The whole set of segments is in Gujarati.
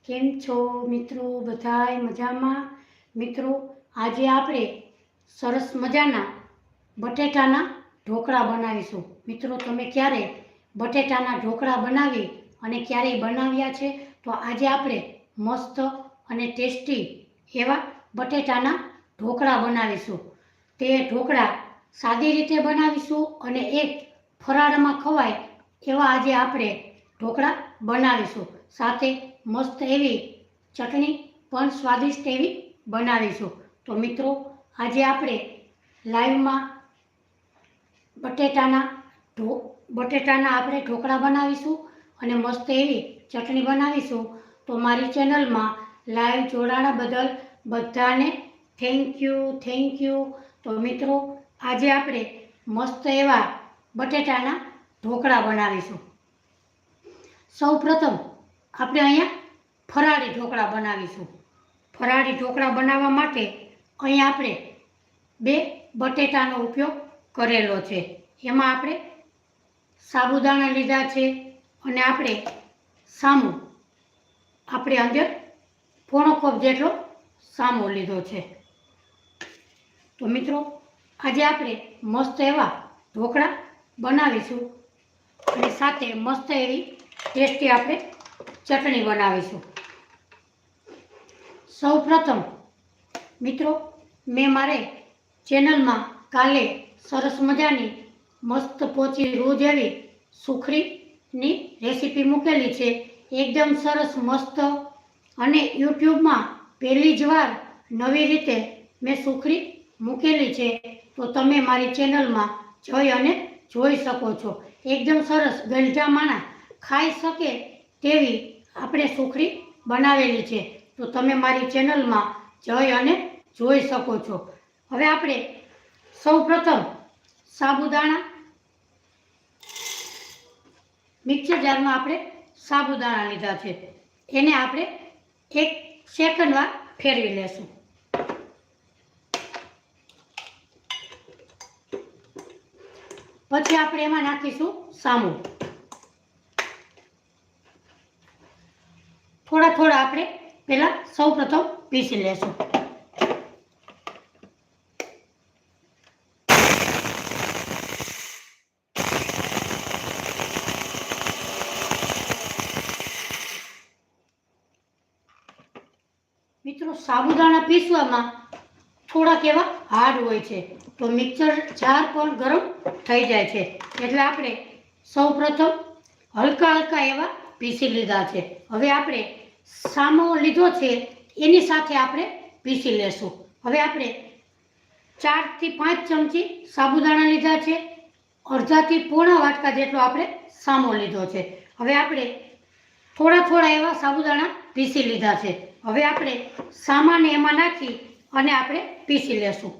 કેમ છો મિત્રો? બધાય મજામાં? મિત્રો, આજે આપણે સરસ મજાના બટેટાના ઢોકળા બનાવીશું. મિત્રો, તમે ક્યારે બટેટાના ઢોકળા બનાવી અને ક્યારેય બનાવ્યા છે? તો આજે આપણે મસ્ત અને ટેસ્ટી એવા બટેટાના ઢોકળા બનાવીશું. તે ઢોકળા સાદી રીતે બનાવીશું અને એક ફરાળમાં ખવાય એવા આજે આપણે ઢોકળા બનાવીશું. સાથે મસ્ત એવી ચટણી પણ સ્વાદિષ્ટ એવી બનાવીશું. તો મિત્રો, આજે આપણે લાઈવમાં બટેટાના આપણે ઢોકળા બનાવીશું અને મસ્ત એવી ચટણી બનાવીશું. તો મારી ચેનલમાં લાઈવ જોડાણા બદલ બધાને થેન્ક યુ. તો મિત્રો, આજે આપણે મસ્ત એવા બટેટાના ઢોકળા બનાવીશું. સૌ પ્રથમ આપણે અહીંયા ફરાળી ઢોકળા બનાવીશું. ફરાળી ઢોકળા બનાવવા માટે અહીંયા આપણે 2 બટેટાનો ઉપયોગ કરેલો છે. એમાં આપણે સાબુદાણા લીધા છે અને આપણે અંદર પોણો કપ જેટલો સામો લીધો છે. તો મિત્રો, આજે આપણે મસ્ત એવા ઢોકળા બનાવીશું અને સાથે મસ્ત એવી ટેસ્ટી આપણે ચટણી બનાવીશું. સૌ પ્રથમ મિત્રો, મેં મારે ચેનલમાં કાલે સરસ મજાની મસ્ત પોચી રૂ જેવી સુખડીની રેસીપી મૂકેલી છે. એકદમ સરસ મસ્ત અને યુટ્યુબમાં પહેલી જ વાર નવી રીતે મેં સુખડી મૂકેલી છે. તો તમે મારી ચેનલમાં જોઈ શકો છો. એકદમ સરસ ગલઢા માણા ખાઈ શકે તેવી આપણે સુખડી બનાવેલી છે. તો તમે મારી ચેનલમાં જોઈ શકો છો. હવે આપણે સૌ પ્રથમ સાબુદાણા મિક્સર જારમાં આપણે સાબુદાણા લીધા છે. એને આપણે 1 સેકન્ડ વાર ફેરવી લેશું. પછી આપણે એમાં નાખીશું સામો. થોડા આપણે પહેલા સૌ પ્રથમ પીસી લેશું. મિત્રો, સાબુદાણા પીસવામાં થોડાક એવા હાર્ડ હોય છે. તો મિક્સર જાર પણ ગરમ થઈ જાય છે. એટલે આપણે સૌ પ્રથમ હલકા એવા પીસી લીધા છે. હવે આપણે સામો લીધો છે એની સાથે આપણે પીસી લેશું. હવે આપણે 4 થી 5 ચમચી સાબુદાણા લીધા છે. અડધાથી પોણા વાટકા જેટલો આપણે સામો લીધો છે. હવે આપણે થોડા એવા સાબુદાણા પીસી લીધા છે. હવે આપણે સામાને એમાં નાખી અને આપણે પીસી લેશું.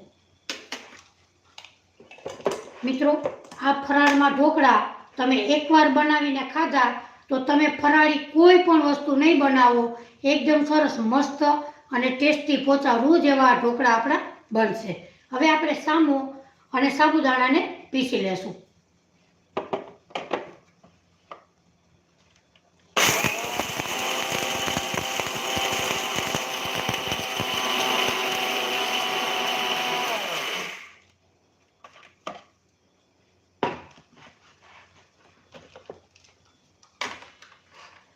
મિત્રો, આ ફરાળમાં ઢોકળા તમે એકવાર બનાવીને ખાધા તો તમે ફરાળી કોઈ પણ વસ્તુ નહીં બનાવો. એકદમ સરસ મસ્ત અને ટેસ્ટી પોચા રૂ જેવા ઢોકળા આપણા બનશે. હવે આપણે સામો અને સાબુદાણાને પીસી લેશું.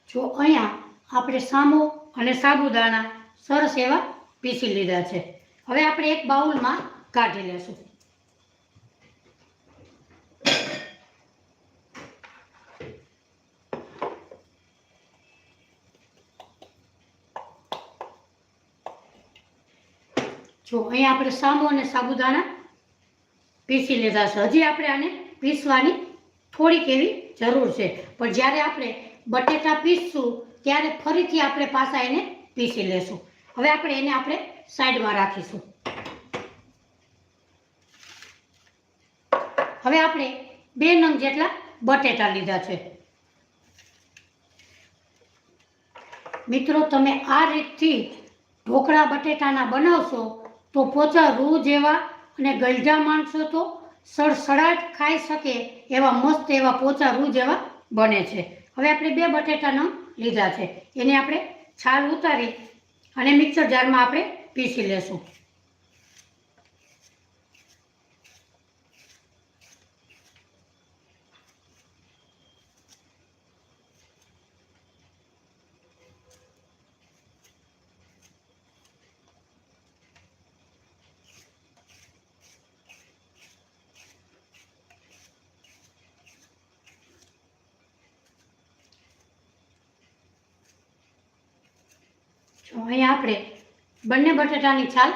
જો અહીંયા આપણે સામો અને સાબુદાણા સરસ એવા પીસી લીધા છે. હવે આપણે એક બાઉલમાં કાઢી લેશું. જો અહીંયા આપણે સામો અને સાબુદાણા પીસી લીધા છે. હજી આપણે આને પીસવાની થોડીક એવી જરૂર છે. પણ જ્યારે આપણે બટેટા પીસશું ત્યારે ફરીથી આપણે પાછા એને પીસી લેશું. હવે આપણે સાઈડમાં રાખીશું. હવે આપણે 2 નંગ જેટલા બટેટા લીધા છે. મિત્રો, તમે આ રીતથી ઢોકળા બટેટાના બનાવશો તો પોચા રૂ જેવા અને ગલઢા માણસો તો સડસડાટ ખાઈ શકે એવા મસ્ત એવા પોચા રૂ જેવા બને છે. હવે આપણે 2 બટેટાના લીધા છે. એને આપણે છાલ ઉતારી અને મિક્સર જારમાં આપણે પીસી લેશું. અહીંયા આપણે બંને બટેટાની છાલ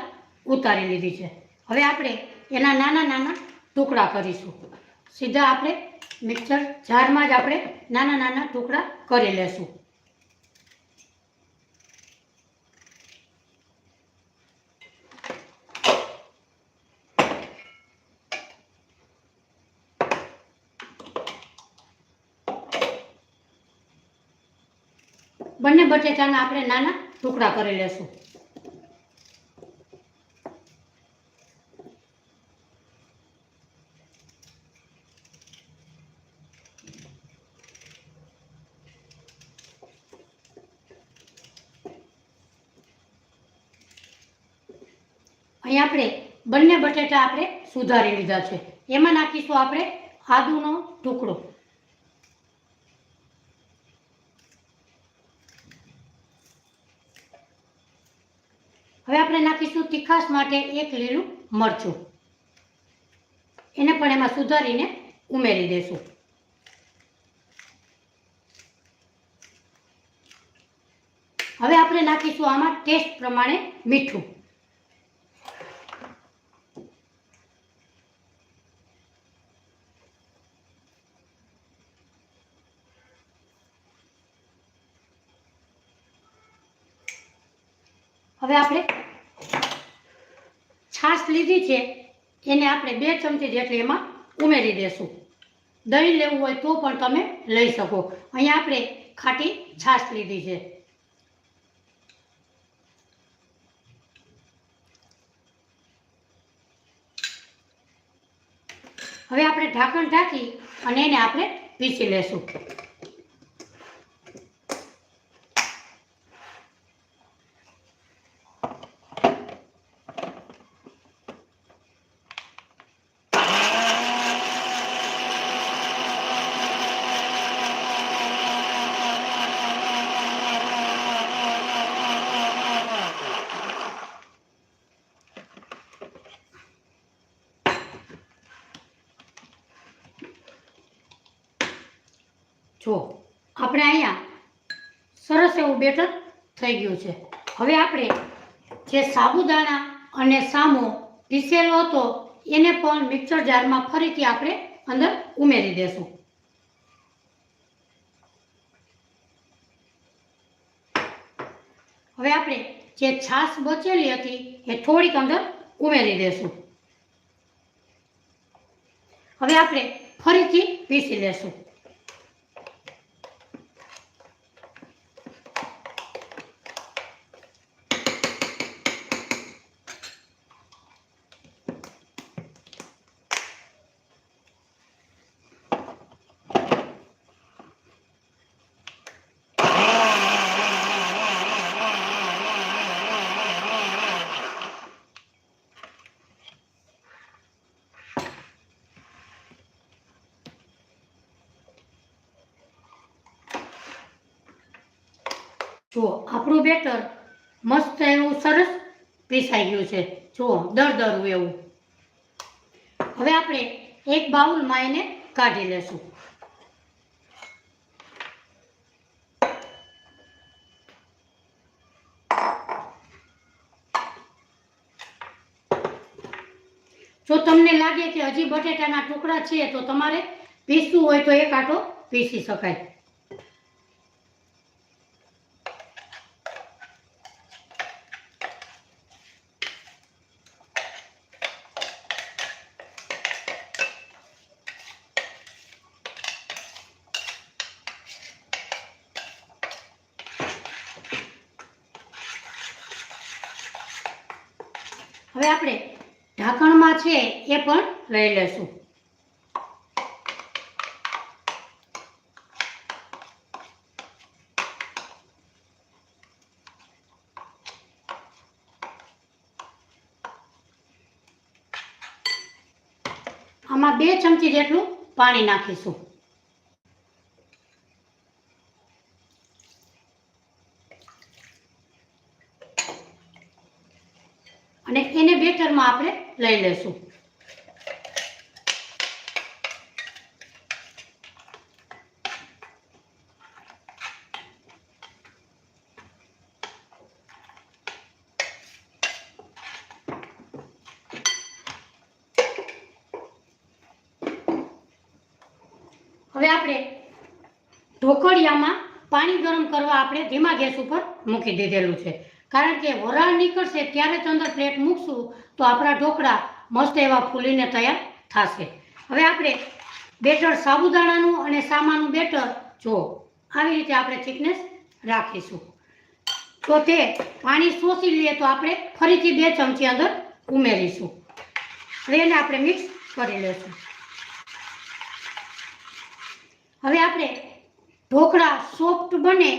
ઉતારી લીધી છે. હવે આપણે એના નાના નાના ટુકડા કરીશું. સીધા આપણે મિક્સર જારમાં જ આપણે નાના નાના ટુકડા કરી લેશું. બંને બટેટાના આપણે નાના ટુકડા કરી લેશું. અહીં આપણે બંને બટેટા આપણે સુધારી લીધા છે. એમાં નાખીશું આપણે આદુનો ટુકડો. હવે આપણે નાખીશું તીખાશ માટે એક લીલું મરચું. એને પણ એમાં સુધારીને ઉમેરી દેશું. હવે આપણે નાખીશું આમાં ટેસ્ટ પ્રમાણે મીઠું. હવે આપણે છાશ લીધી છે એને આપણે 2 ચમચી જેટલી એમાં ઉમેરી દેશું. દહીં લેવું હોય તો પણ તમે લઈ શકો. અહીંયા આપણે ખાટી છાશ લીધી છે. હવે આપણે ઢાંકણ ઢાંકી અને એને આપણે પીસી લેશું. જો આપણે અહીંયા સરસ એવું બેટર થઈ ગયું છે. હવે આપણે જે સાબુદાણા અને સામો પીસેલો હતો એને પણ મિક્સર જારમાં ફરીથી આપણે અંદર ઉમેરી દેશું. હવે આપણે જે છાશ બચેલી હતી એ થોડીક અંદર ઉમેરી દેશું. હવે આપણે ફરીથી પીસી લેશું. જો આપણું બેટર મસ્ત એવું સરસ પીસાઈ ગયું છે. જો દરદરું એવું. હવે આપણે એક બાઉલમાં એને કાઢી લેશું. જો તમને લાગે કે હજી બટેટાના ટુકડા છે તો તમારે પીસવું હોય તો એક આટો પીસી શકાય. હવે આપણે ઢાંકણમાં છે એ પણ લઈ લેશું. આમાં 2 ચમચી જેટલું પાણી નાખીશું. અને એને બેટરમાં આપણે લઈ લેશું. હવે આપણે ઢોકળિયામાં પાણી ગરમ કરવા આપણે ધીમા ગેસ ઉપર મૂકી દીધેલું છે, કારણ કે વરાળ નીકળશે ત્યારે જ અંદર પ્લેટ મૂકશું તો આપણા ઢોકળા મસ્ત એવા ફૂલીને તૈયાર થશે. હવે આપણે બેટર સાબુદાણાનું અને સામાનું બેટર જો આવી રીતે આપણે થિકનેસ રાખીશું. તો તે પાણી શોષી લઈએ તો આપણે ફરીથી 2 ચમચી અંદર ઉમેરીશું. હવે એને આપણે મિક્સ કરી લઈશું. હવે આપણે ઢોકળા સોફ્ટ બને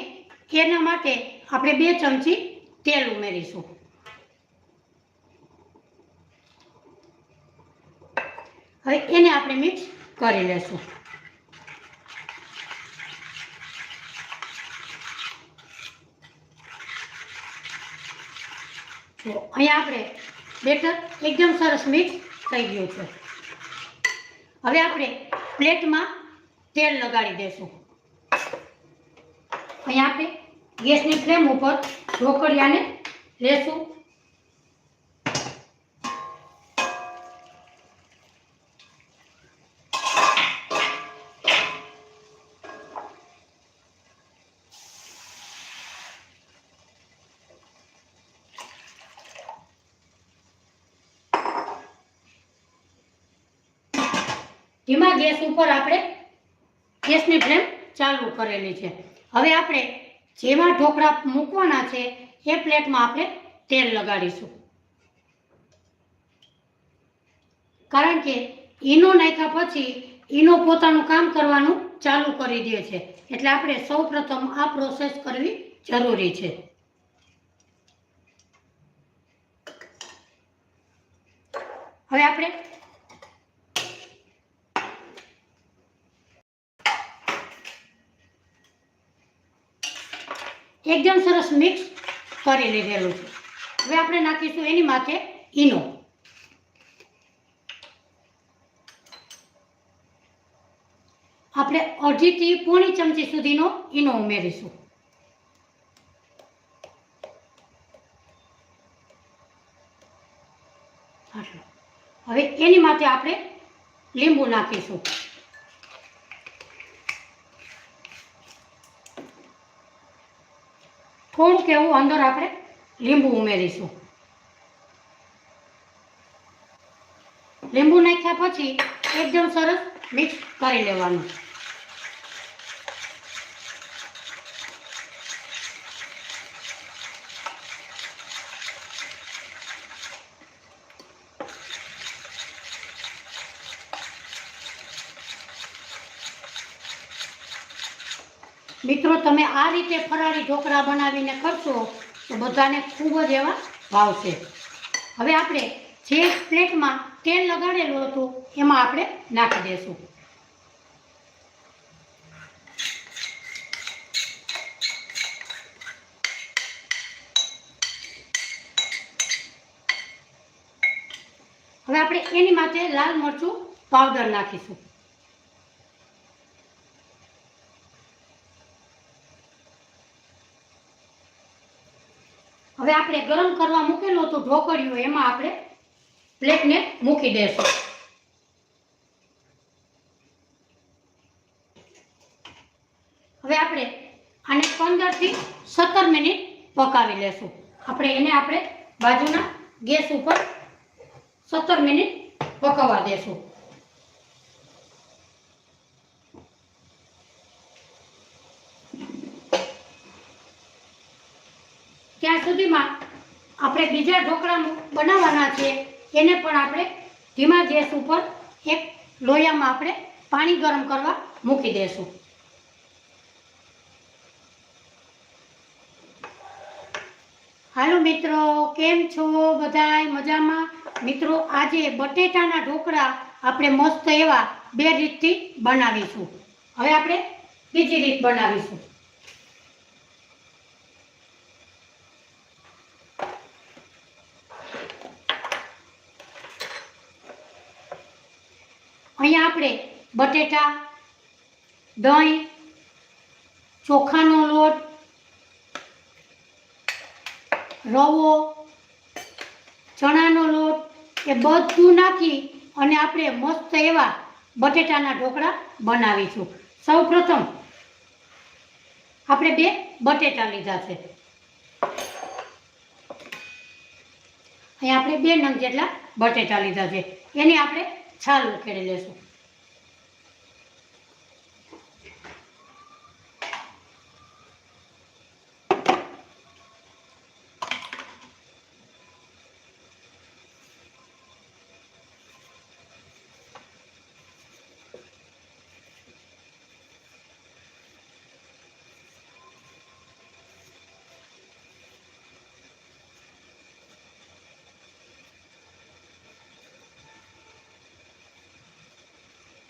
એના માટે આપણે 2 ચમચી તેલ ઉમેરીશું. હવે એને આપણે મિક્સ કરી લેશું. તો અહીંયા આપણે બેટર એકદમ સરસ મિક્સ થઈ ગયું છે. હવે આપણે પ્લેટમાં તેલ લગાડી દેશું. અહીંયા આપણે ગેસની ફ્લેમ ઉપર ઢોકળિયાને લેશું. ધીમા ગેસ ઉપર આપણે ગેસની ફ્લેમ ચાલુ કરેલી છે. હવે આપણે જેમાં ઢોકળા મૂકવાના છે એ પ્લેટમાં આપણે તેલ લગાડીશું, કારણ કે ઈનો નાખ્યા પછી ઈનો પોતાનું કામ કરવાનું ચાલુ કરી દે છે, એટલે આપણે સૌપ્રથમ આ પ્રોસેસ કરવી જરૂરી છે. હવે આપણે એકદમ સરસ મિક્સ કરી લીધેલું છે. હવે આપણે નાખીશું એની માથે ઈનો. આપણે 1/2 થી 1/4 ચમચી સુધીનો ઈનો ઉમેરીશું. હવે એની માથે આપણે લીંબુ નાખીશું. થોડુંક એવું અંદર આપણે લીંબુ ઉમેરીશું. લીંબુ નાખ્યા પછી એકદમ સરસ મિક્સ કરી લેવાનું. મિત્રો, તમે આ રીતે ફરાળી ઢોકળા બનાવીને કરશો તો બધાને ખૂબ જ એવા ભાવશે. હવે આપણે જે પ્લેટમાં તેલ લગાડેલું હતું એમાં આપણે નાખી દઈશું. હવે આપણે એની માથે લાલ મરચું પાવડર નાખીશું. હવે આપણે ગરમ કરવા મૂકેલું હતું ઢોકળિયું, એમાં આપણે પ્લેટને મૂકી દઈશું. હવે આપણે આને 15 થી 17 મિનિટ પકાવી લેશું. આપણે બાજુના ગેસ ઉપર 17 મિનિટ પકાવવા દેશું. ત્યાં સુધીમાં આપણે બીજા ઢોકળા બનાવવાના છે, એને પણ આપણે ધીમા ગેસ ઉપર એક લોયામાં આપણે પાણી ગરમ કરવા મૂકી દઈશું. હાલો મિત્રો, કેમ છો બધાય? મજામાં? મિત્રો, આજે બટેટાના ઢોકળા આપણે મસ્ત એવા બે રીતથી બનાવીશું. હવે આપણે બીજી રીત બનાવીશું. અહીંયા આપણે બટેટા, દહીં, ચોખાનો લોટ, રવો, ચણાનો લોટ એ બધું નાખી અને આપણે મસ્ત એવા બટેટાના ઢોકળા બનાવીશું. સૌપ્રથમ આપણે 2 બટેટા લીધા છે. અહીંયા આપણે 2 નંગ જેટલા બટેટા લીધા છે. એની આપણે છાલ ઉખેડી લેશું.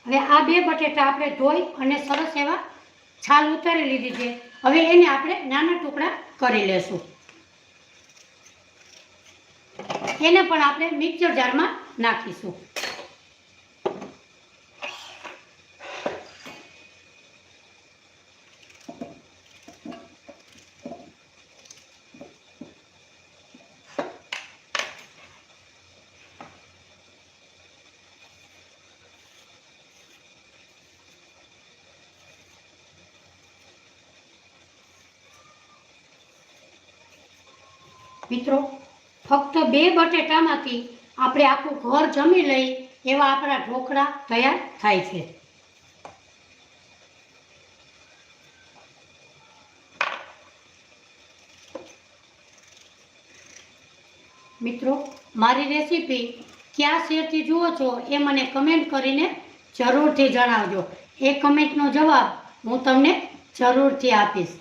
હવે આ 2 બટેટા આપણે ધોઈ અને સરસ એવા છાલ ઉતારી લીધી છે. હવે એને આપણે નાના ટુકડા કરી લેશું. એને પણ આપણે મિક્સર જારમાં નાખીશું. મિત્રો, ફક્ત 2 બટેટામાંથી આપણે આખું ઘર જમી લઈ એવા આપણા ઢોકળા તૈયાર થાય છે. મિત્રો, મારી રેસીપી કયા શેરથી જુઓ છો એ મને કમેન્ટ કરીને જરૂરથી જણાવજો. એ કમેન્ટનો જવાબ હું તમને જરૂરથી આપીશ.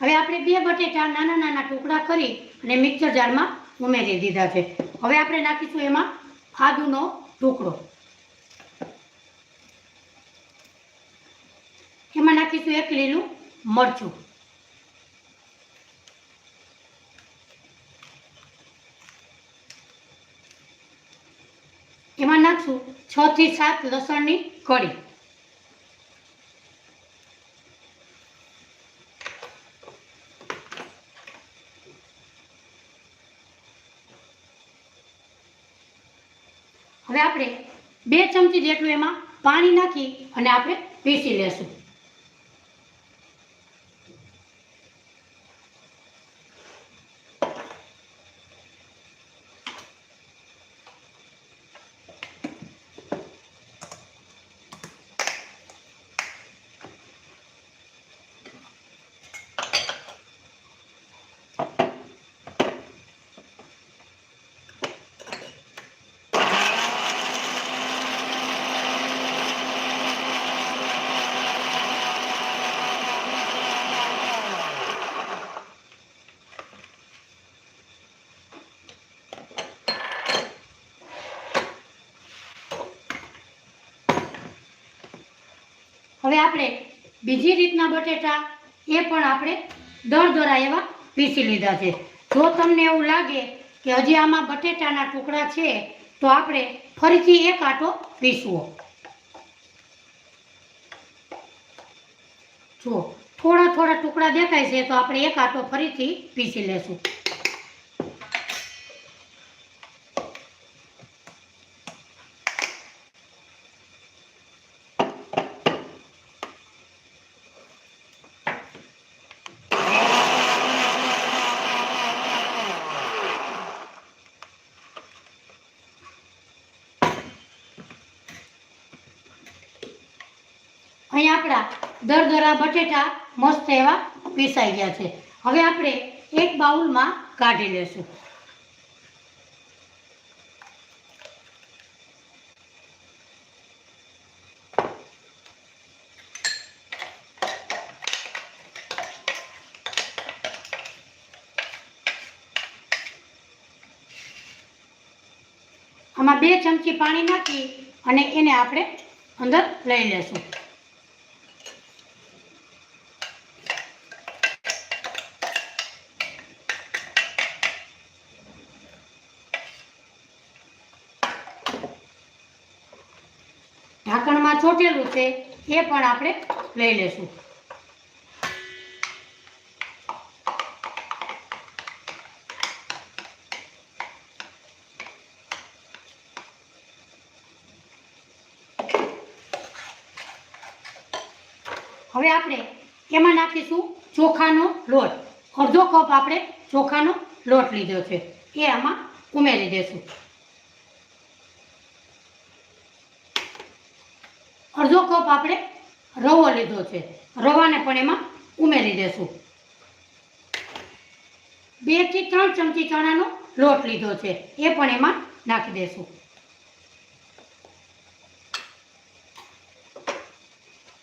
હવે આપણે 2 બટેટા નાના નાના ટુકડા કરી અને મિક્સર જારમાં ઉમેરી દીધા છે. હવે આપણે નાખીશું એમાં આદુનો ટુકડો. એમાં નાખીશું 1 લીલું મરચું. એમાં નાખશું 6 થી 7 લસણની કળી. હવે આપણે 2 ચમચી જેટલું એમાં પાણી નાખી અને આપણે પીસી લેશું. હવે આપણે બીજી રીતના બટેટા એ પણ આપણે દરદરા એવા પીસી લીધા છે. જો તમને એવું લાગે કે હજી આમાં બટેટાના ટુકડા છે તો આપણે ફરીથી 1 આટો પીસવો. જો થોડા થોડા ટુકડા દેખાય છે તો આપણે 1 આટો ફરીથી પીસી લેશું. અહીંયા આપણા દરદરા બટેટા મસ્ત એવા પીસાઈ ગયા છે. હવે આપણે એક બાઉલમાં કાઢી લેશું. આમાં 2 ચમચી પાણી નાખી અને એને આપણે અંદર લઈ લેશું. ઢાંકણમાં ચોટેલું છે એ પણ આપણે લઈ લેશું. હવે આપણે એમાં નાખીશું ચોખાનો લોટ. અડધો કપ આપણે ચોખાનો લોટ લીધો છે એ આમાં ઉમેરી દેશું. અડધો કપ આપણે રવો લીધો છે, રવાને પણ એમાં ઉમેરી દેશું. 2 થી 3 ચમચી ચણાનો લોટ લીધો છે એ પણ એમાં નાખી દેશું.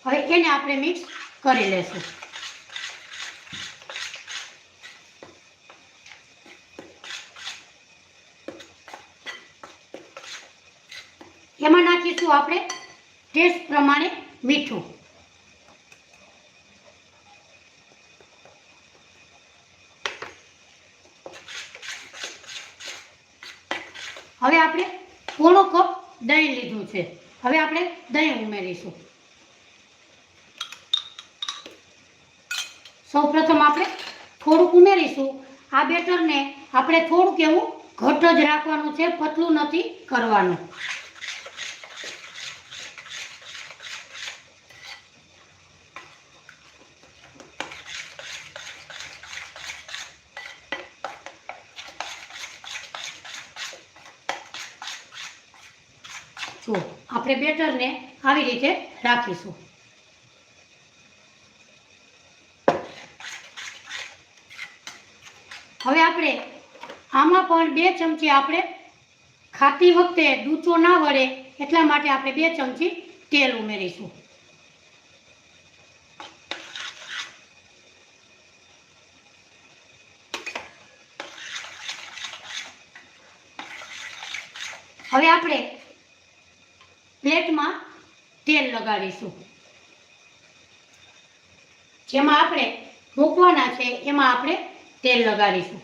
હવે એને આપણે મિક્સ કરી લેશું. એમાં નાખીશું આપણે ટેસ્ટ પ્રમાણે મીઠું. હવે આપણે પોણો કપ દહીં લીધું છે. હવે આપણે દહીં ઉમેરીશું. સૌપ્રથમ આપણે થોડુંક ઉમેરીશું. આ બેટરને આપણે થોડુંક એવું ઘટ જ રાખવાનું છે, પતલું નથી કરવાનું. જો આપણે બેટરને આવી રીતે રાખીશું. હવે આપણે આમાં પણ 2 ચમચી આપણે ખાતી વખતે ડૂચો ના વળે એટલા માટે આપણે 2 ચમચી તેલ ઉમેરીશું. હવે આપણે પ્લેટમાં તેલ લગાડીશું. જેમાં આપણે મૂકવાના છે એમાં આપણે તેલ લગાડીશું.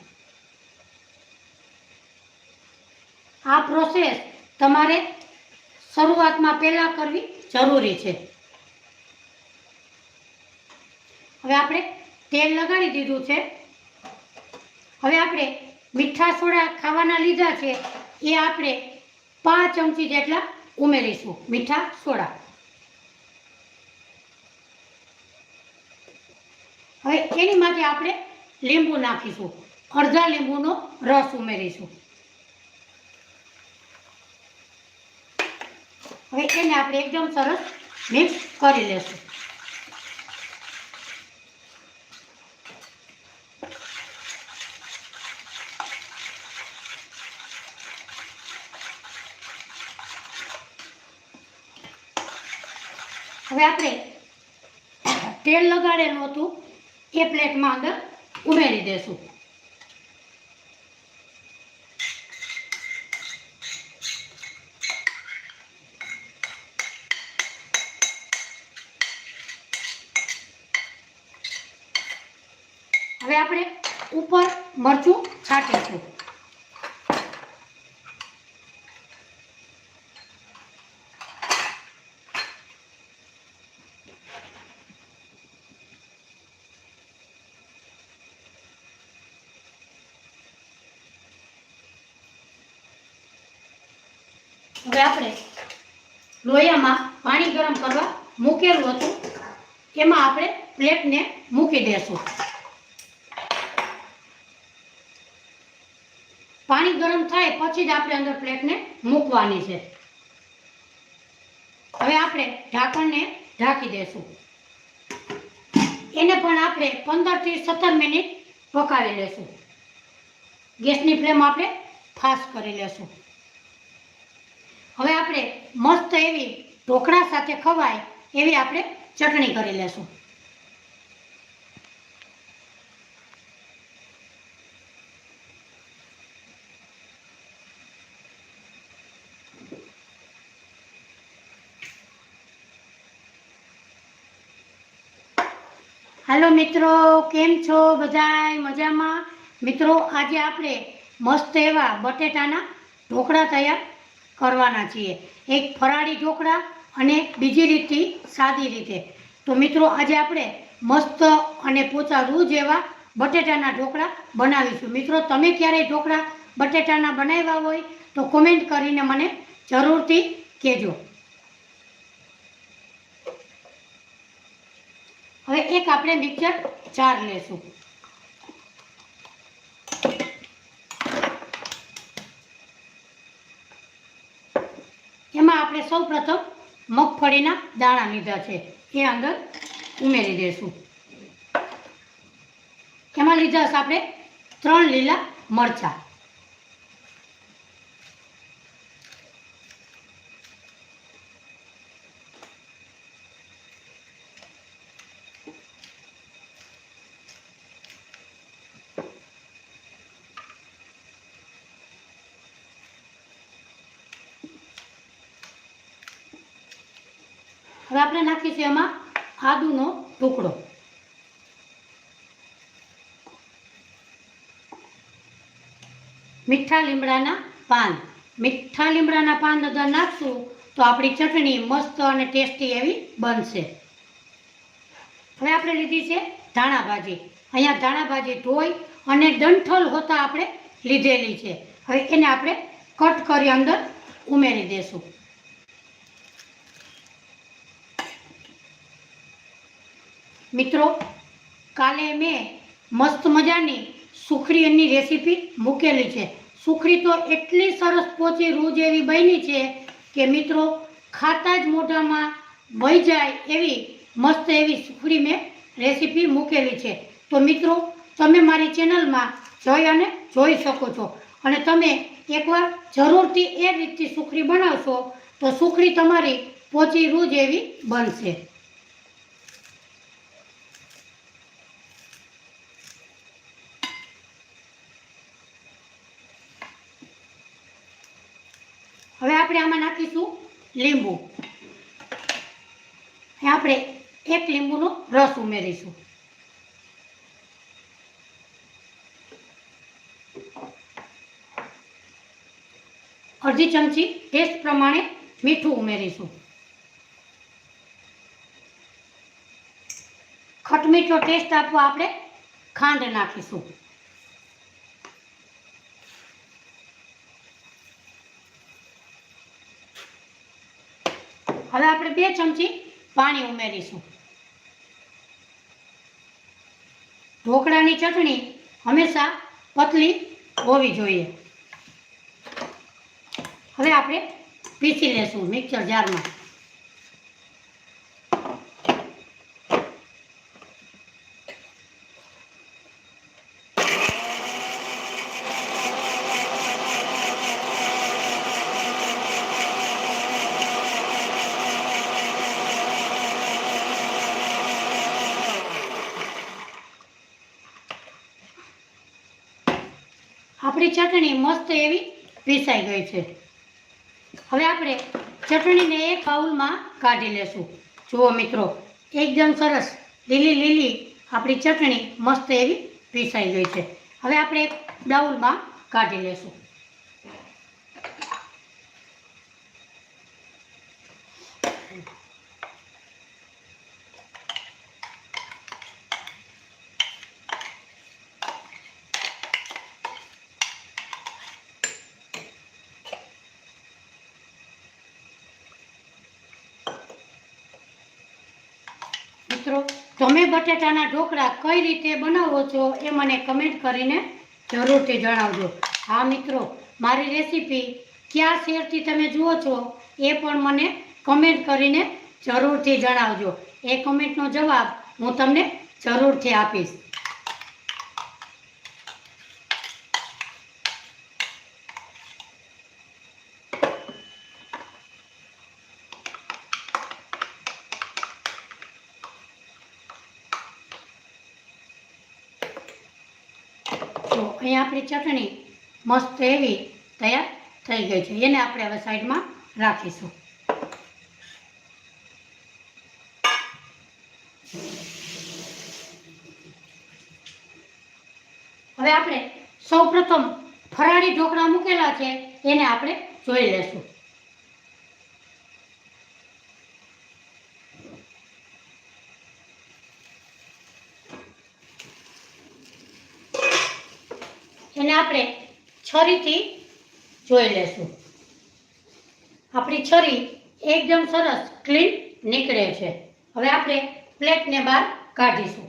આ પ્રોસેસ તમારે શરૂઆતમાં પહેલા કરવી જરૂરી છે. હવે આપણે તેલ લગાડી દીધું છે. હવે આપણે મીઠા સોડા ખાવાના લીધા છે એ આપણે 5 ચમચી જેટલા ઉમેરીશું મીઠા સોડા. હવે એની માટે આપણે લીંબુ નાખીશું. અડધા લીંબુનો રસ ઉમેરીશું. હવે એને આપણે એકદમ સરસ મિક્સ કરી લેશું. હવે આપણે તેલ લગાડેલું હતું એ પ્લેટમાં અંદર ઉમેરી દેશું. હવે આપણે ઉપર મરચું છાંટીશું. હવે આપણે લોયામાં પાણી ગરમ કરવા મૂકેલું હતું એમાં આપણે પ્લેટને મૂકી દેશું. પાણી ગરમ થાય પછી જ આપણે અંદર પ્લેટને મૂકવાની છે. હવે આપણે ઢાંકણને ઢાંકી દેશું. એને પણ આપણે 15 થી 17 મિનિટ પકાવી લેશું. ગેસની ફ્લેમ આપણે ફાસ્ટ કરી લેશું. હવે આપણે મસ્ત એવી ઢોકળા સાથે ખવાય એવી આપણે ચટણી કરી લેશું. હાલો મિત્રો, કેમ છો બધાય? મજામાં? મિત્રો, આજે આપણે મસ્ત એવા બટેટાના ઢોકળા તૈયાર કરવાના છીએ. એક ફરાળી ઢોકળા અને બીજી રીતથી સાદી રીતે. તો મિત્રો, આજે આપણે મસ્ત અને પોચા રૂ જેવા બટેટાના ઢોકળા બનાવીશું. મિત્રો, તમે ક્યારેય ઢોકળા બટેટાના બનાવ્યા હોય તો કોમેન્ટ કરીને મને જરૂરથી કહેજો. હવે એક આપણે મિક્સર જાર લેશું. એમાં આપણે સૌપ્રથમ મગફળીના દાણા લીધા છે, એ અંદર ઉમેરી દઈશું. એમાં લીધા છે આપણે 3 લીલા મરચાં. હવે આપણે નાખીશું એમાં આદુનો ટુકડો, મીઠા લીમડાના પાન. મીઠા લીમડાના પાન અંદર નાખશું તો આપણી ચટણી મસ્ત અને ટેસ્ટી એવી બનશે. હવે આપણે લીધી છે ધાણા ભાજી. અહીંયા ધાણા ભાજી ધોઈ અને ડંઠલ હોતા આપણે લીધેલી છે. હવે એને આપણે કટ કરી અંદર ઉમેરી દઈશું. મિત્રો, કાલે મેં મસ્ત મજાની સુખડીની રેસીપી મૂકેલી છે. સુખડી તો એટલી સરસ પોચી રૂ જેવી બની છે કે મિત્રો, ખાતા જ મોઢામાં વહી જાય એવી મસ્ત એવી સુખડી મેં રેસીપી મૂકેલી છે. તો મિત્રો, તમે મારી ચેનલમાં જોઈ શકો છો. અને તમે એકવાર જરૂરથી એ રીતથી સુખડી બનાવશો તો સુખડી તમારી પોચી રૂ જેવી બનશે. હવે આપણે આમાં નાખીશું લીંબુ. આપણે 1 લીંબુનો રસ ઉમેરીશું. અડધી ચમચી ટેસ્ટ પ્રમાણે મીઠું ઉમેરીશું. ખટમીઠો ટેસ્ટ આપવા આપણે ખાંડ નાખીશું. હવે આપણે 2 ચમચી પાણી ઉમેરીશું. ઢોકળાની ચટણી હંમેશા પતલી હોવી જોઈએ. હવે આપણે પીસી લેશું મિક્સર જારમાં. આપણી ચટણી મસ્ત એવી પીસાઈ ગઈ છે. હવે આપણે ચટણીને એક બાઉલમાં કાઢી લેશું. જુઓ મિત્રો, એકદમ સરસ લીલી આપણી ચટણી મસ્ત એવી પીસાઈ ગઈ છે. હવે આપણે એક બાઉલમાં કાઢી લેશું. મિત્રો, તમે બટેટાના ઢોકળા કઈ રીતે બનાવો છો એ મને કમેન્ટ કરીને જરૂરથી જણાવજો. હા મિત્રો, મારી રેસીપી કયા શહેરથી તમે જુઓ છો એ પણ મને કમેન્ટ કરીને જરૂરથી જણાવજો. એ કમેન્ટનો જવાબ હું તમને જરૂરથી આપીશ. તો અહીંયા આપણી ચટણી મસ્ત એવી તૈયાર થઈ ગઈ છે. એને આપણે હવે સાઈડમાં રાખીશું. હવે આપણે સૌપ્રથમ ફરાળી ઢોકળા મૂકેલા છે એને આપણે જોઈ લેશું. એને આપણે છરીથી જોઈ લેશું. આપણી છરી એકદમ સરસ ક્લીન નીકળે છે. હવે આપણે પ્લેટને બહાર કાઢીશું.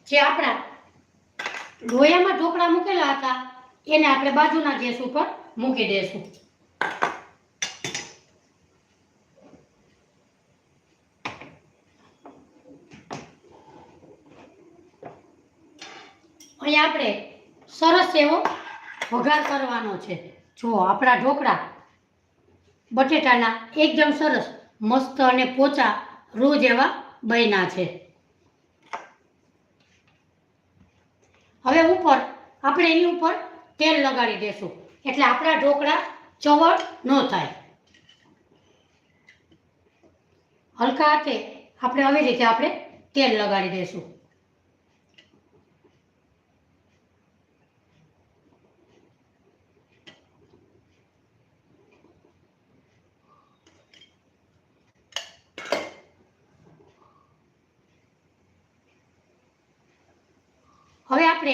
જે આપણા લોયામાં ઢોકળા મૂકેલા હતા એને આપણે બાજુના ગેસ ઉપર મૂકી દઈશું. અહીં આપણે સરસ એવો વઘાર કરવાનો છે. જો આપણા ઢોકળા બટેટાના એકદમ સરસ મસ્ત અને પોચા રૂ જેવા બન્યા છે. હવે ઉપર આપણે એની ઉપર તેલ લગાડી દેશું એટલે આપણા ઢોકળા ચવળ ન થાય. હલકા હાથે આપણે આવી રીતે આપણે તેલ લગાડી દેશું. હવે આપણે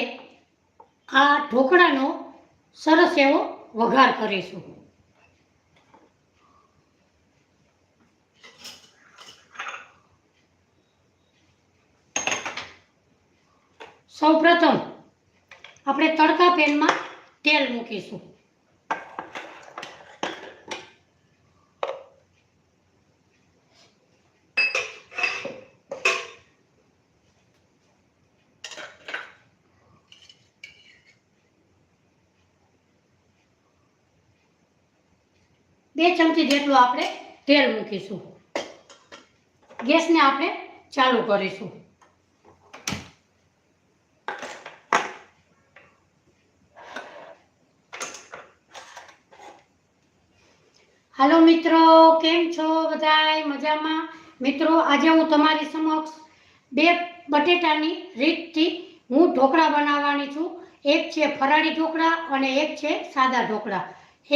આ ઢોકળાનો સરસ એવો વઘાર કરીશું. સૌપ્રથમ આપણે તડકા પેનમાં તેલ મૂકીશું. બે ચમચી જેટલું આપણે તેલ મૂકીશું. ગેસને આપણે ચાલુ કરીશું. હાલો મિત્રો, કેમ છો બધાય? મજામાં? મિત્રો, આજે હું તમારી સમક્ષ બે બટેટાની રીતથી હું ઢોકળા બનાવવાની છું. એક છે ફરાળી ઢોકળા અને એક છે સાદા ઢોકળા.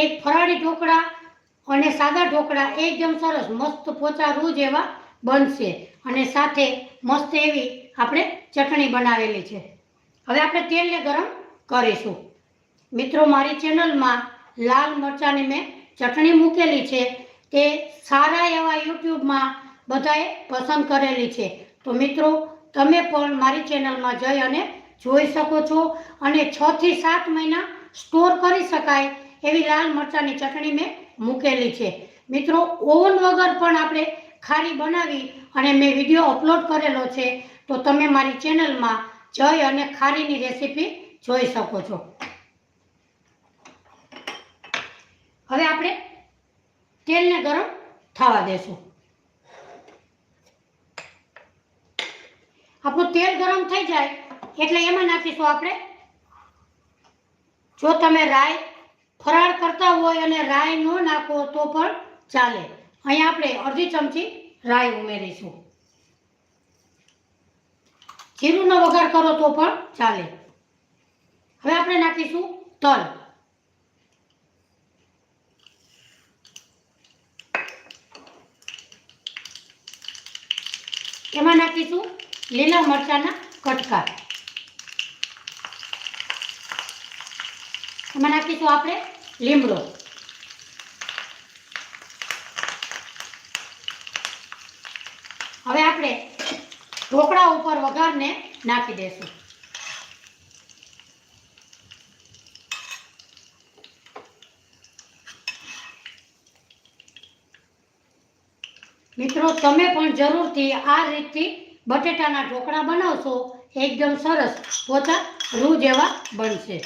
એક ફરાળી ઢોકળા અને સાદા ઢોકળા એકદમ સરસ મસ્ત પોચા રૂ જેવા બનશે અને સાથે મસ્ત એવી આપણે ચટણી બનાવેલી છે. હવે આપણે તેલને ગરમ કરીશું. મિત્રો, મારી ચેનલમાં લાલ મરચાંની મેં ચટણી મૂકેલી છે. તે સારા એવા યુટ્યુબમાં બધાએ પસંદ કરેલી છે. તો મિત્રો, તમે પણ મારી ચેનલમાં જઈ અને જોઈ શકો છો. અને 6 થી 7 મહિના સ્ટોર કરી શકાય એવી લાલ મરચાંની ચટણી મેં મૂકેલી છે. મિત્રો, ઓવન વગર પણ આપણે ખારી બનાવી અને મેં વિડીયો અપલોડ કરેલો છે. તો તમે મારી ચેનલમાં જઈ અને ખારીની રેસીપી જોઈ શકો છો. હવે આપણે તેલને ગરમ થવા દેશું. આપણું તેલ ગરમ થઈ જાય એટલે એમાં નાખીશું આપણે, જો તમે રાઈ ફરાળ કરતા હોય અને રાઈ ન નાખો તો પણ ચાલે. અહીંયા આપણે અડધી ચમચી રાઈ ઉમેરીશું. જીરુંનો વઘાર કરો તો પણ ચાલે. હવે આપણે નાખીશું તલ. એમાં નાખીશું લીલા મરચાંના કટકા. એમાં નાખીશું આપણે લીમડો. હવે આપણે ઢોકળા ઉપર વઘારને નાખી દઈશું. મિત્રો, તમે પણ જરૂરથી આ રીતથી બટેટાના ઢોકળા બનાવશો એકદમ સરસ પોચા રૂ જેવા બનશે.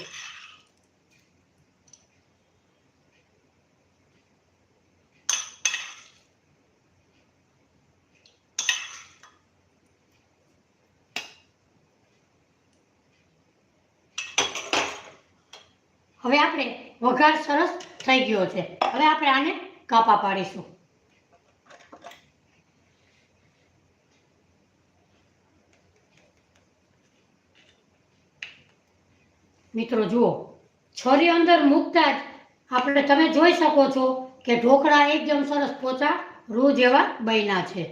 હવે આપણે વઘાર સરસ થઈ ગયો છે. હવે આપણે આને કાપા પાડીશું. મિત્રો જુઓ, છરી અંદર મૂકતા જ તમે જોઈ શકો છો કે ઢોકળા એકદમ સરસ પોચા રૂ જેવા બન્યા છે.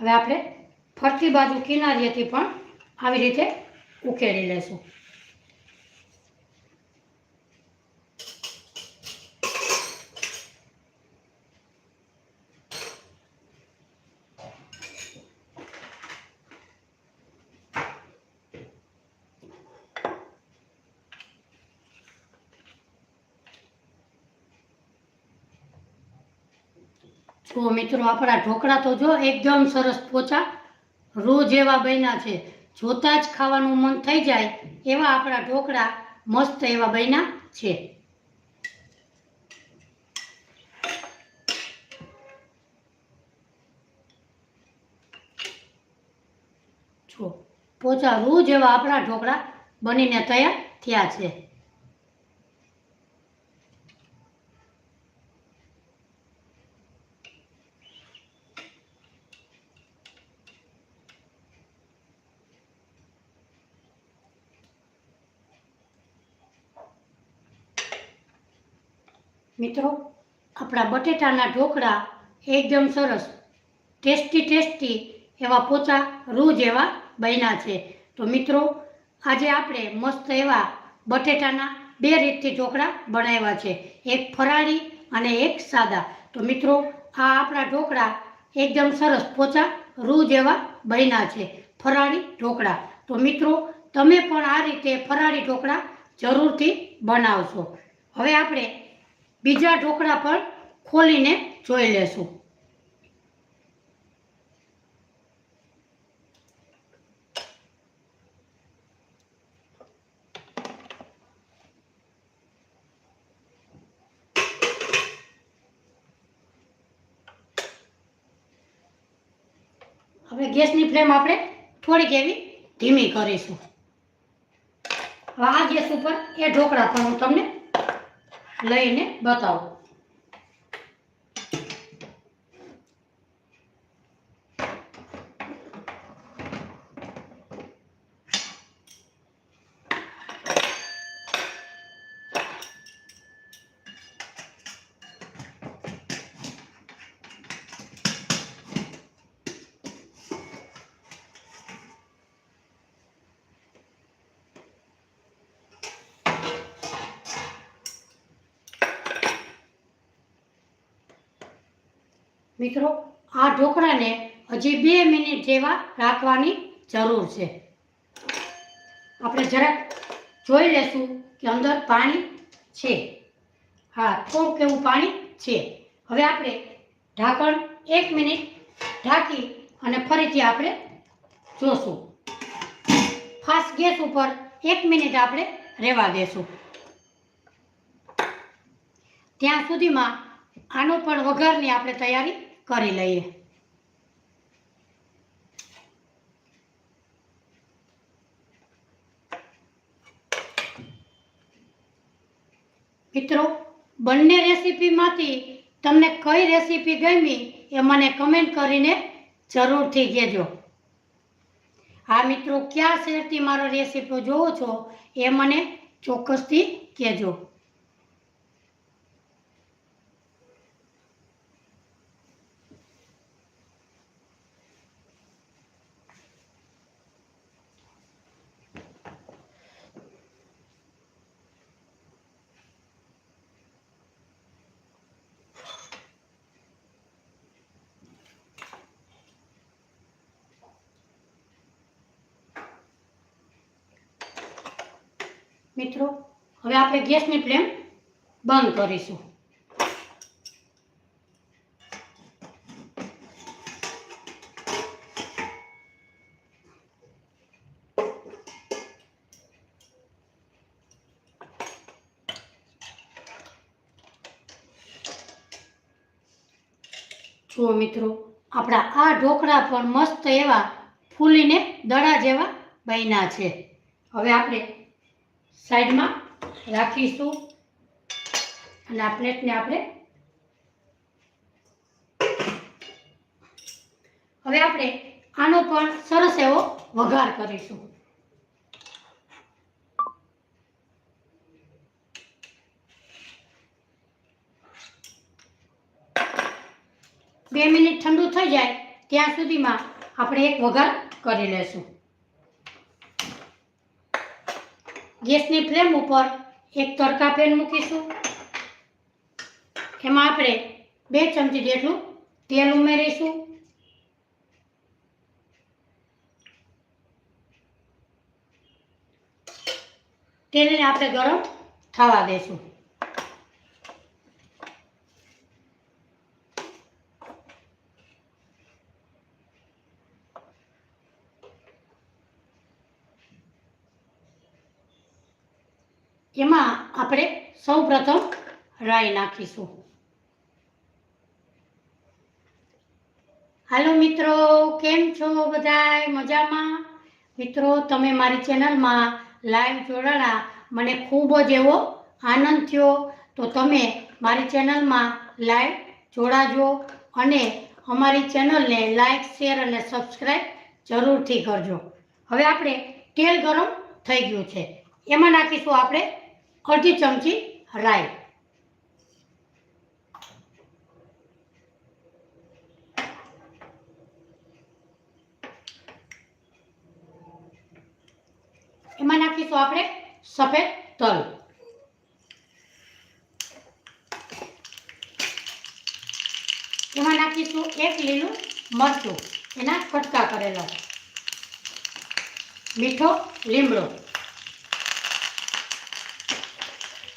હવે આપણે ફરતી બાજુ કિનારીએથી પણ આવી રીતે ઉકેળી લેશું. તો મિત્રો આપણા ઢોકળા તો જો એકદમ સરસ પોચા રૂ જેવા બન્યા છે. જોતા જ ખાવાનું મન થઈ જાય એવા આપણા ઢોકળા મસ્ત એવા બન્યા છે. જો પોચા રૂ જેવા આપણા ઢોકળા બનીને તૈયાર થયા છે. મિત્રો આપણા બટેટાના ઢોકળા એકદમ સરસ ટેસ્ટી એવા પોચા રૂ જેવા બન્યા છે. તો મિત્રો આજે આપણે મસ્ત એવા બટેટાના 2 રીતથી ઢોકળા બનાવ્યા છે, એક ફરાળી અને એક સાદા. તો મિત્રો આ આપણા ઢોકળા એકદમ સરસ પોચા રૂ જેવા બન્યા છે, ફરાળી ઢોકળા. તો મિત્રો તમે પણ આ રીતે ફરાળી ઢોકળા જરૂરથી બનાવશો. હવે આપણે બીજા ઢોકળા પણ ખોલીને જોઈ લેશું. હવે ગેસની ફ્લેમ આપણે થોડીક એવી ધીમી કરીશું. હવે આ ગેસ ઉપર એ ઢોકળા પણ હું તમને લઈને બતાવું. મિત્રો આ ઢોકળાને હજી 2 મિનિટ જેવા રાખવાની જરૂર છે. આપણે જરાક જોઈ લેશું કે અંદર પાણી છે. હા, થોડુંક એવું પાણી છે. હવે આપણે ઢાંકણ 1 મિનિટ ઢાંકી અને ફરીથી આપણે જોશું. ફાસ્ટ ગેસ ઉપર 1 મિનિટ આપણે રહેવા દેશું. ત્યાં સુધીમાં આનો પણ વઘારની આપણે તૈયારી કરી લઈએ. મિત્રો બંને રેસીપીમાંથી તમને કઈ રેસીપી ગમી એ મને કમેન્ટ કરીને જરૂરથી કહેજો. આ મિત્રો કયા શહેરથી મારો રેસીપી જોવો છો એ મને ચોક્કસથી કહેજો. મિત્રો હવે આપણે ગેસની ફ્લેમ બંધ કરીશું. જુઓ મિત્રો, આપણા આ ઢોકળા પણ મસ્ત એવા ફૂલીને દડા જેવા બન્યા છે. હવે આપણે સાઈડમાં રાખીશું અને આ પ્લેટને આપણે હવે આપણે આનો પણ સરસ એવો વઘાર કરીશું. બે મિનિટ ઠંડુ થઈ જાય ત્યાં સુધીમાં આપણે એક વઘાર કરી લેશું. ગેસની ફ્લેમ ઉપર એક તડકા પેન મૂકીશું. એમાં આપણે 2 ચમચી જેટલું તેલ ઉમેરીશું. તેલને આપણે ગરમ થવા દેશું. એમાં આપણે સૌપ્રથમ રાઈ નાખીશું. હાલો મિત્રો, કેમ છો બધાય? મજામાં? મિત્રો, તમે મારી ચેનલમાં લાઈવ જોડાણા, મને ખૂબ જ એવો આનંદ થયો. તો તમે મારી ચેનલમાં લાઈવ જોડાજો અને અમારી ચેનલને લાઈક, શેર અને સબસ્ક્રાઈબ જરૂરથી કરજો. હવે આપણે તેલ ગરમ થઈ ગયું છે, એમાં નાખીશું આપણે અડધી ચમચી રાઈ. એમાં નાખીશું આપણે સફેદ તલ. એમાં નાખીશું 1 લીલું મરચું, એના કટકા કરેલા, મીઠો લીમડો.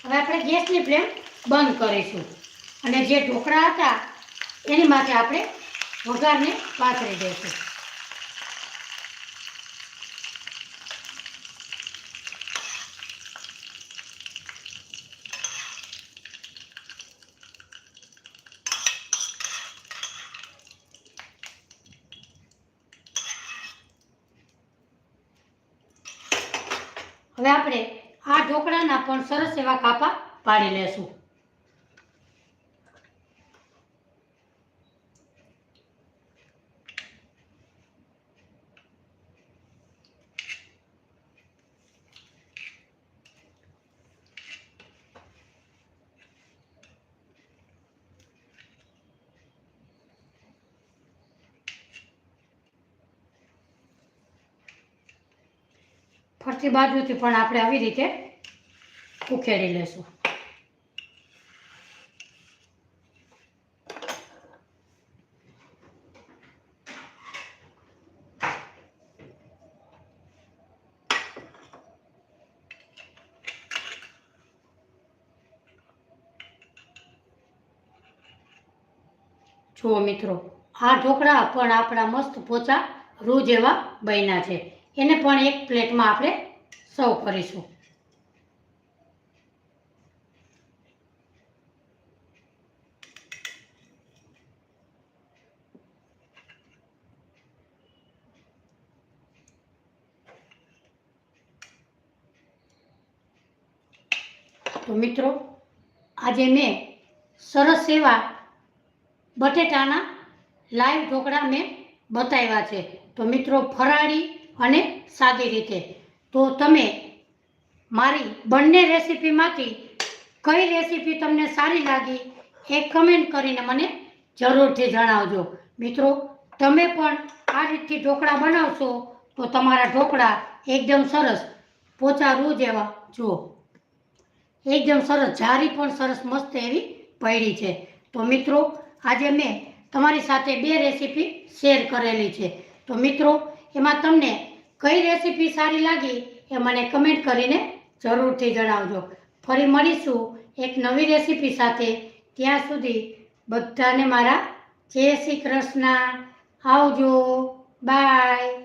હવે આપણે ગેસની ફ્લેમ બંધ કરીશું અને જે ઢોકળા હતા એની માટે આપણે વઘારને પાથરી દઈશું. હવે આપણે આ ઢોકળાના પણ સરસ એવા કાપા પાડી લેશું. ફરતી બાજુથી પણ આપણે આવી રીતે ઉખેડી લેશું. જુઓ મિત્રો, આ ઢોકળા પણ આપણા મસ્ત પોચા રૂ જેવા બન્યા છે. એને પણ એક પ્લેટમાં આપણે સર્વ કરીશું. તો મિત્રો, આજે મેં સરસ એવા બટેટાના લાઈવ ઢોકળા મેં બતાવ્યા છે. તો મિત્રો, ફરાળી અને સાદી રીતે. તો તમે મારી બંને રેસીપીમાંથી કઈ રેસીપી તમને સારી લાગી એ કમેન્ટ કરીને મને જરૂરથી જણાવજો. મિત્રો, તમે પણ આ રીતથી ઢોકળા બનાવશો તો તમારા ઢોકળા એકદમ સરસ પોચા રૂ જેવા, જુઓ એકદમ સરસ, જારી પણ સરસ મસ્ત એવી પડી છે. તો મિત્રો, આજે મેં તમારી સાથે 2 રેસીપી શેર કરેલી છે. તો મિત્રો, એમાં તમને કઈ રેસીપી સારી લાગી એ મને કમેન્ટ કરીને જરૂરથી જણાવજો. ફરી મળીશું એક નવી રેસીપી સાથે. ત્યાં સુધી બધાને મારા જય શ્રી કૃષ્ણ. આવજો. બાય.